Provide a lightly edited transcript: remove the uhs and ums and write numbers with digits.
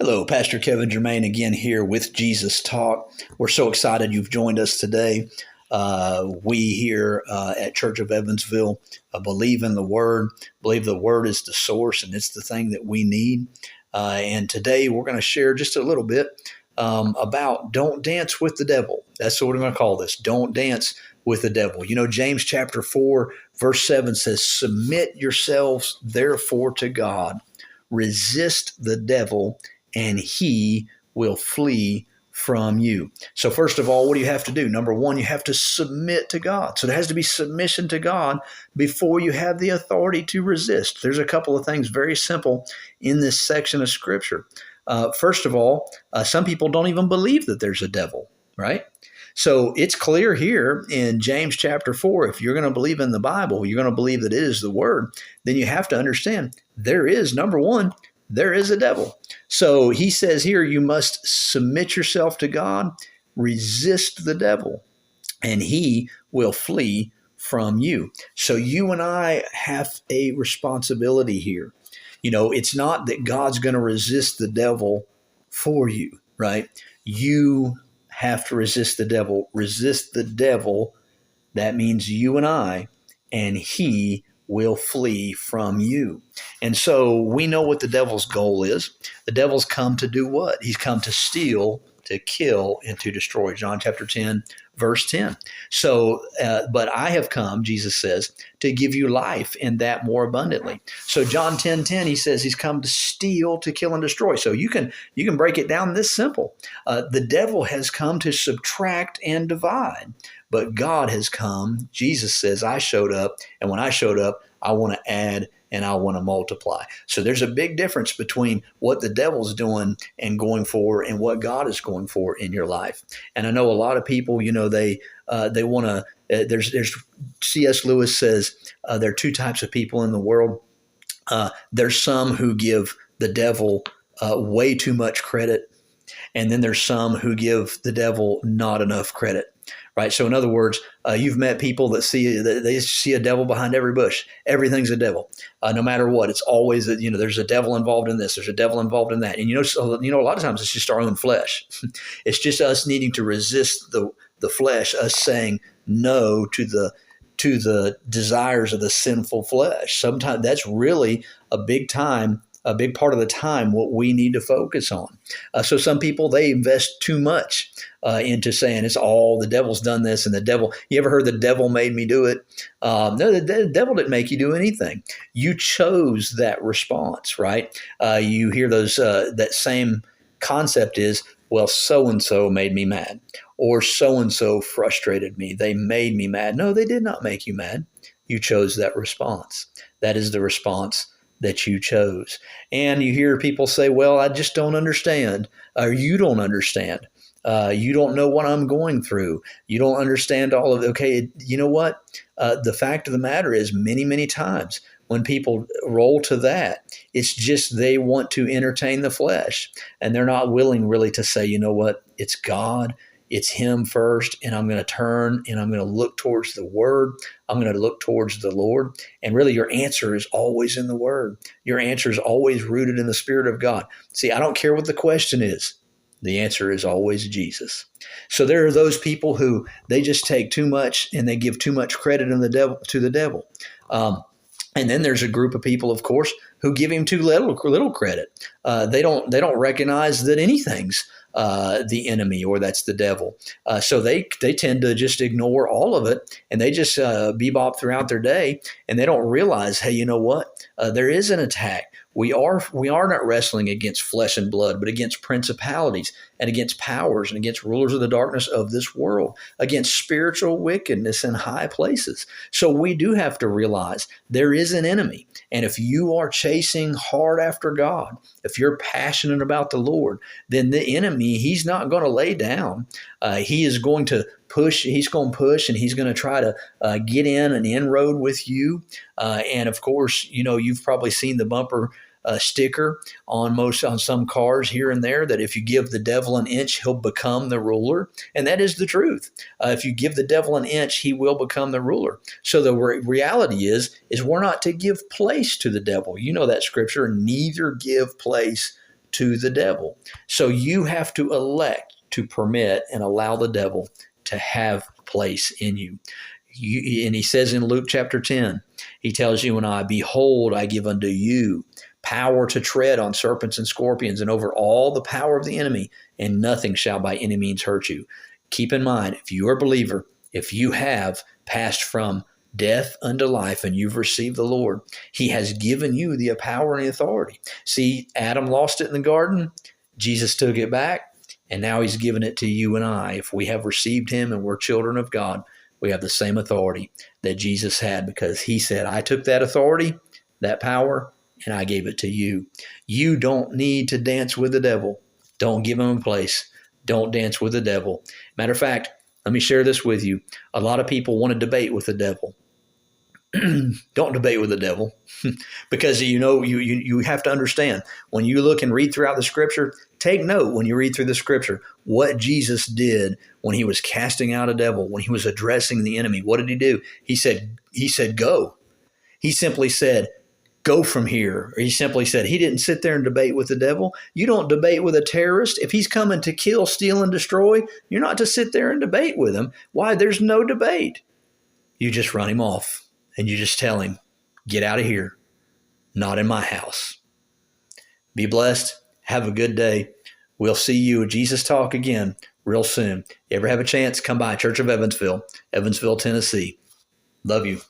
Hello, Pastor Kevin Germain again here with Jesus Talk. We're so excited you've joined us today. We here at Church of Evansville believe in the Word, believe the Word is the source and it's the thing that we need. And today we're going to share just a little bit about don't dance with the devil. That's what we're going to call this. Don't dance with the devil. You know, James chapter 4, verse 7 says, "Submit yourselves therefore to God. Resist the devil, and he will flee from you." So first of all, what do you have to do? Number one, you have to submit to God. So there has to be submission to God before you have the authority to resist. There's a couple of things very simple in this section of Scripture. First of all, some people don't even believe that there's a devil, right? So it's clear here in James chapter 4, if you're going to believe in the Bible, you're going to believe that it is the Word, then you have to understand there is, number one, there is a devil. So he says here, you must submit yourself to God, resist the devil, and he will flee from you. So you and I have a responsibility here. You know, it's not that God's going to resist the devil for you, right? You have to resist the devil. Resist the devil. That means you and I, and he will flee from you. And so we know what the devil's goal is. The devil's come to do what? He's come to steal, to kill, and to destroy. John chapter 10, verse 10. So, but I have come, Jesus says, to give you life and that more abundantly. So John 10:10, he says he's come to steal, to kill, and destroy. So you can break it down this simple. The devil has come to subtract and divide. But God has come. Jesus says, I showed up. And when I showed up, I want to add and I want to multiply. So there's a big difference between what the devil's doing and going for and what God is going for in your life. And I know a lot of people, you know, they want to, there's C.S. Lewis says there are two types of people in the world. There's some who give the devil way too much credit. And then there's some who give the devil not enough credit. Right. So in other words, you've met people that they see a devil behind every bush. Everything's a devil, no matter what. It's always there's a devil involved in this. There's a devil involved in that. And a lot of times it's just our own flesh. It's just us needing to resist the flesh, us saying no to the desires of the sinful flesh. Sometimes that's really a big part of the time what we need to focus on. So some people, they invest too much into saying it's all the devil's done this and the devil. You ever heard the devil made me do it? No, the devil didn't make you do anything. You chose that response, right? You hear those that same concept is, well, so-and-so made me mad, or so-and-so frustrated me. They made me mad. No, they did not make you mad. You chose that response. That is the response that you chose. And you hear people say, well, I just don't understand, or you don't understand. You don't know what I'm going through. You don't understand all of it. Okay, you know what? The fact of the matter is many, many times when people roll to that, it's just they want to entertain the flesh, and they're not willing really to say, you know what? It's God. It's him first, and I'm going to turn and I'm going to look towards the Word. I'm going to look towards the Lord. And really your answer is always in the Word. Your answer is always rooted in the Spirit of God. See, I don't care what the question is. The answer is always Jesus. So there are those people who they just take too much and they give too much credit to the devil. And then there's a group of people, of course, who give him too little credit. They don't recognize that anything's the enemy, or that's the devil. So they tend to just ignore all of it, and they just bebop throughout their day, and they don't realize, hey, you know what? There is an attack. We are not wrestling against flesh and blood, but against principalities and against powers and against rulers of the darkness of this world, against spiritual wickedness in high places. So we do have to realize there is an enemy. And if you are chasing hard after God, if you're passionate about the Lord, then the enemy, he's not going to lay down. He is going to push. He's going to push, and he's going to try to get in an inroad with you. And of course, you've probably seen the bumper sticker on some cars here and there that if you give the devil an inch, he'll become the ruler. And that is the truth. If you give the devil an inch, he will become the ruler. So the reality is we're not to give place to the devil. You know that scripture, neither give place to the devil. So you have to elect to permit and allow the devil to have place in you. And he says in Luke chapter 10, he tells you and I, behold, I give unto you power to tread on serpents and scorpions and over all the power of the enemy, and nothing shall by any means hurt you. Keep in mind, if you are a believer, if you have passed from death unto life and you've received the Lord, he has given you the power and the authority. See, Adam lost it in the garden. Jesus took it back, and now he's given it to you and I. If we have received him and we're children of God, we have the same authority that Jesus had, because he said, I took that authority, that power, and I gave it to you. You don't need to dance with the devil. Don't give him a place. Don't dance with the devil. Matter of fact, let me share this with you. A lot of people want to debate with the devil. Don't debate with the devil because you have to understand, when you look and read throughout the scripture, take note when you read through the scripture what Jesus did when he was casting out a devil, when he was addressing the enemy. What did he do? He said go. He simply said, go from here. Or he simply said, he didn't sit there and debate with the devil. You don't debate with a terrorist. If he's coming to kill, steal, and destroy, you're not to sit there and debate with him. Why? There's no debate. You just run him off. And you just tell him, get out of here. Not in my house. Be blessed. Have a good day. We'll see you at Jesus Talk again real soon. You ever have a chance, come by Church of Evansville, Evansville, Tennessee. Love you.